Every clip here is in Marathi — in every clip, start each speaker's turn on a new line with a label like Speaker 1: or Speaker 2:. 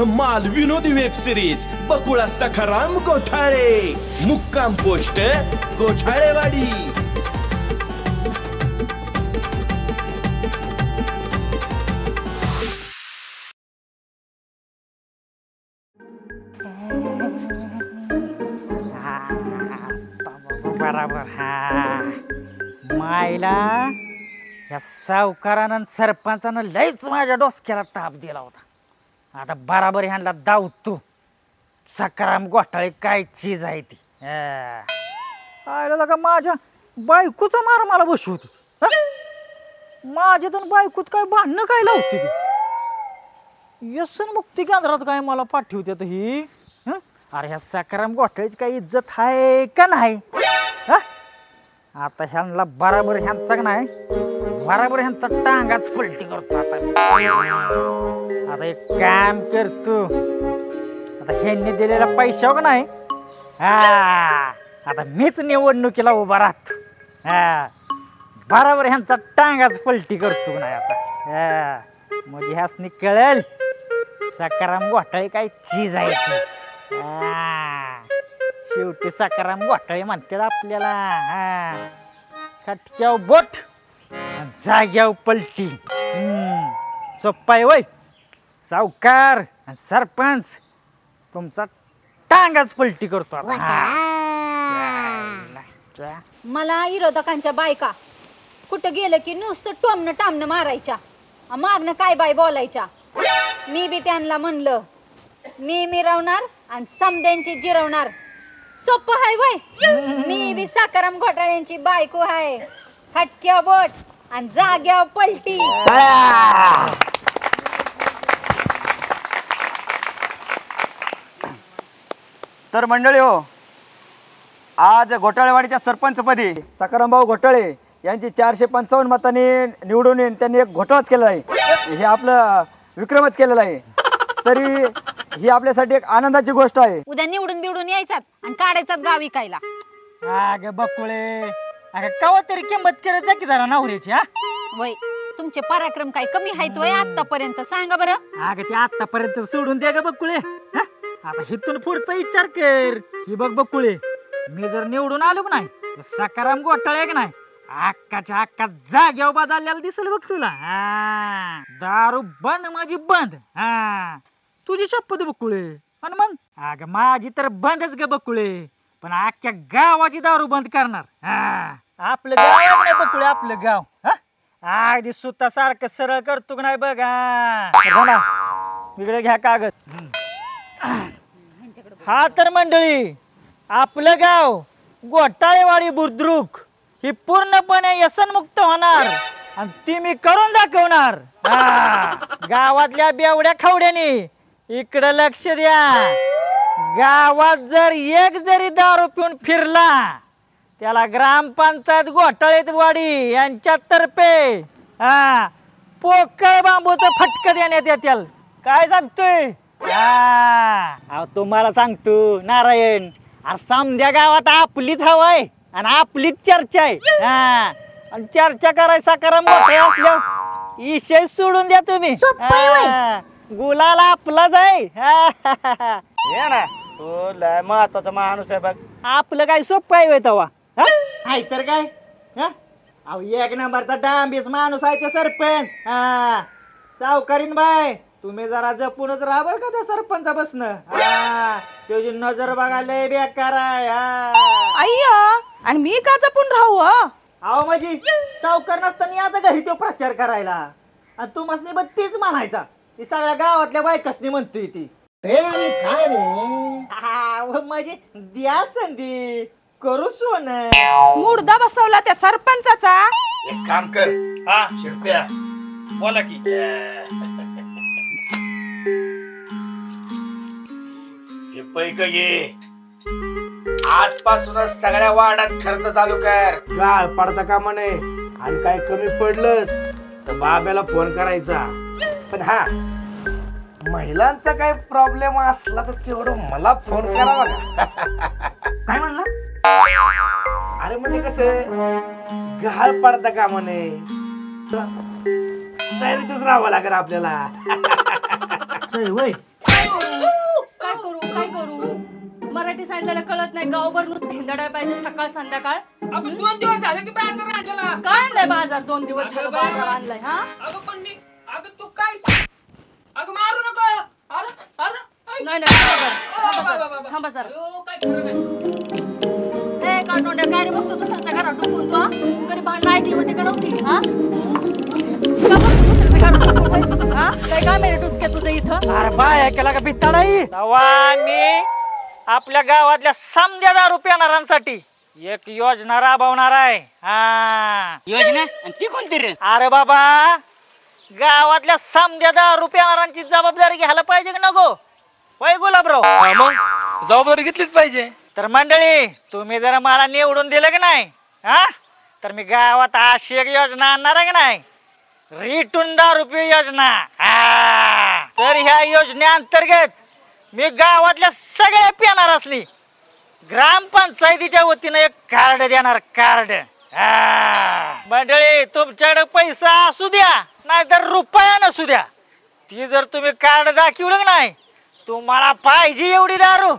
Speaker 1: धम्माल विनोदी वेब सिरीज बकुळा सखाराम गोठाळे, मुक्काम पोस्ट गोठाळेवाडी।
Speaker 2: बराबर हा मायला या सावकारानं सरपंचानं लयच माझ्या डोसक्याला ताप दिला होता। आता बराबर ह्यांना दावतो सकाराम घोटाळे काय चीज आहे ती। आयला का माझ्या बायकोचा मार मला बसवत माझ्यातून बायकोत काय भांडणं काय लावते ती। व्यसन मुक्ती केंद्रात काय मला पाठवते ही। अरे ह्या सकाराम घोटाळ्याची काही इज्जत आहे का नाही? आता ह्यांना बराबर ह्यांचा नाही बराबर ह्यांचा टांगाच पलटी करतो। आता एक काम करतो, आता ह्यांनी दिलेला पैसा का नाही आता मीच निवडणुकीला उभा राहतो। बराबर ह्यांचा टांगाच पलटी करतो नाही आता म्हणजे ह्यासनी कळेल सकाराम घोटाळे काय चीज आहे ती। शेवटी सकाराम घोटाळे म्हणतात आपल्याला खटक्याव बोट जाग्याव पलटी। सोप्पा आहे वय सावकार आणि सरपंच तुमचा टांगाच पलटी करतो।
Speaker 3: मला विरोधकांच्या बायका कुठं गेलं की नुसतं टोमणं टामणं मारायच्या, मागणं काय बाय बोलायच्या। मी बी त्यांना म्हणलं मी मिरवणार आणि समद्यांची जिरवणार। सोपं हाय वय मी बी सकाराम घोटाळ्यांची बायको आहे। खटक्या बोट आणि जाग्यावर पलटी।
Speaker 4: तर मंडळी हो, आज घोटाळेवाडीच्या सरपंचपदी सकारामभाऊ घोटाळे यांची 455 मतांनी निवडून येऊन त्यांनी एक घोटाळाच केलेला आहे। हे आपलं विक्रमच केलेला आहे। तरी ही आपल्यासाठी एक आनंदाची गोष्ट आहे।
Speaker 3: उद्या निवडून बिवडून यायचात आणि काढायचात गाव विकायला।
Speaker 2: अग बकुळे अगं कवा तरी किंमत करत जा की जरा नवऱ्याची।
Speaker 3: वय तुमचे पराक्रम काय कमी आहेत वय आतापर्यंत? सांगा बरं।
Speaker 2: अगं ते आतापर्यंत सोडून द्या ग बकुळे, आता हिथून पुढचा विचार कर। ही बघ बकुळे, मी जर निवडून आलो नाही सकाराम घोटाळे की नाही अक्काच्या अक्का जाग्यावर बदललेला दिसेल बघ तुला। दारू बंद माझी बंद। तुझी शपथ बकुळे पण मग अगं माझी तर बंदच ग बकुळे, पण अख्ख्या गावाची दारू बंद करणार। आपलं गाव नाही बकुळे, आपलं गाव अगदी सुद्धा सारखं सरळ करतो की नाही बघ। इकडे घ्या कागद। हा तर मंडळी आपलं गाव घोटाळेवाडी बुद्रुक ही पूर्णपणे व्यसनमुक्त होणार आणि ती मी करून दाखवणार। गावातल्या बेवड्या खावड्याने इकडे लक्ष द्या। गावात जर एक जरी दारू पिऊन फिरला त्याला ग्रामपंचायत घोटाळेवाडी यांच्यातर्फे पोकळ बांबूचं फटकं देण्यात येतील। काय सांगतोय? तुम्हाला सांगतो नारायण, समद्या गावात आपलीच हवाय आणि आपलीच चर्चा आहे। आणि चर्चा करायचा सकाराम घोटाळे असल्या विषय सोडून द्या तुम्ही। गुलाला आपलाच आहे।
Speaker 4: तो लय महत्वाचा माणूस आहे बघ।
Speaker 2: आपलं काय सोपं आहे तवा आहे तर काय? एक नंबरचा डांबीस माणूस आहे तो सरपंच। सावकारीन बाय तुम्ही जरा जपूनच राहा बरं का त्या सरपंचा बसणं। त्याची नजर बघायला बेकार आहे।
Speaker 5: अय्या आणि मी का जपून राहू?
Speaker 2: अहो माझी सावकार नसताना आता घरी तो प्रचार करायला आणि तू मसनी बघ तीच म्हणायचा। ती सगळ्या गावातल्या बायकासनी म्हणतोय ती।
Speaker 6: काय रे
Speaker 2: म्हणजे द्या संधी करू सोन।
Speaker 5: मुर्दा बसवला त्या सरपंचाचा।
Speaker 6: एक काम कर शिरप्या
Speaker 2: बोला की।
Speaker 6: हे पैक ये आजपासूनच सगळ्या वार्डात खर्च चालू कर। गाळ पडता का म्हणे आणि काय कमी पडलं तर बाब्याला फोन करायचा। पण महिलांचा काय प्रॉब्लेम असला तर तेवढं मला फोन करावा का?
Speaker 2: काय म्हणला?
Speaker 6: अरे म्हणजे कसं गाळ पडता का म्हणे तयारीतच राहावं लागेल आपल्याला।
Speaker 2: वय
Speaker 7: काय करू काय करू मराठी सांगितलेलं कळत नाही गावभर नुसतं हिंदडाय पाहिजे सकाळ संध्याकाळ.
Speaker 8: अगं 2 दिवस झाले की बाजार आणला.
Speaker 7: काय आणलंय बाजार 2 दिवस झालं बाजार आणलाय हा.
Speaker 8: अगं पण मी अगं तू काय अगं मारू नका. अरे अरे
Speaker 7: नाही नाही थांबा जरा.
Speaker 8: काय खरं नाही.
Speaker 7: ए काटोंड्या काय रे बघतो दुसऱ्याच्या घरात डुकून तू हा कधी भांडणं ऐकली होती का नव्हती हा का बघतो दुसऱ्याच्या घरात डुकून हा काय काम आहे रे टुचके तुझं इथं.
Speaker 2: अरे बाय केला का भित्ता नाही तेव्हा मी आपल्या गावातल्या समद्या दारू पिणाऱ्यांसाठी एक योजना राबवणार आहे. हा
Speaker 9: योजना आणि ती कोणती रे?
Speaker 2: अरे बाबा गावातल्या समद्या दारू पिणाऱ्यांची जबाबदारी घ्यायला पाहिजे की नको होय गुलाबराव.
Speaker 10: मग जबाबदारी घेतलीच पाहिजे.
Speaker 2: तर मंडळी तुम्ही जर मला निवडून दिलं की नाही हा तर मी गावात अशी एक योजना आणणार आहे की नाही रिटून दारू पिऊ योजना. हा तर ह्या योजनेअंतर्गत मी गावातल्या सगळ्या पिणाऱ्यांनी ग्रामपंचायतीच्या वतीनं एक कार्ड देणार कार्ड. मंडळी तुमच्याकडे पैसा असू द्या नाहीतर रुपया नसू द्या ती जर तुम्ही कार्ड दाखवलं की नाही तुम्हाला पाहिजे एवढी दारू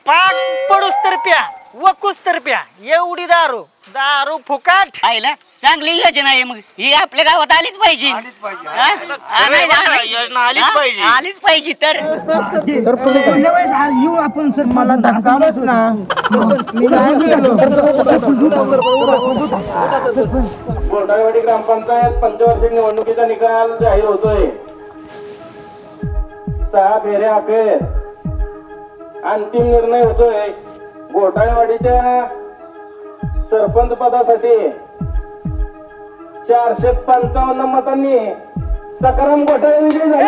Speaker 2: पाक पडूस तर प्या वकूस तर प्या एवढी दारू दारू फुकाट.
Speaker 9: आईला चांगली योजना आहे. मग ही आपल्या गावात आलीच पाहिजे.
Speaker 10: योजना आलीच पाहिजे.
Speaker 9: आलीच पाहिजे तर
Speaker 6: येऊ आपण सर मला धक्का बसला.
Speaker 1: गोटाळेवाडी ग्रामपंचायत पंचवार्षिक निवडणुकीचा निकाल जाहीर होतोय. 6 फेऱ्या अखेर अंतिम निर्णय होतोय. गोटाळेवाडीच्या सरपंच पदासाठी 455 मतांनी सकाराम घोटाळे विजयी झाले.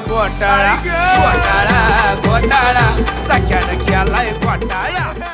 Speaker 1: घोटाळा घोटाळा घोटाळा सख्यानं केलाय घोटाळा.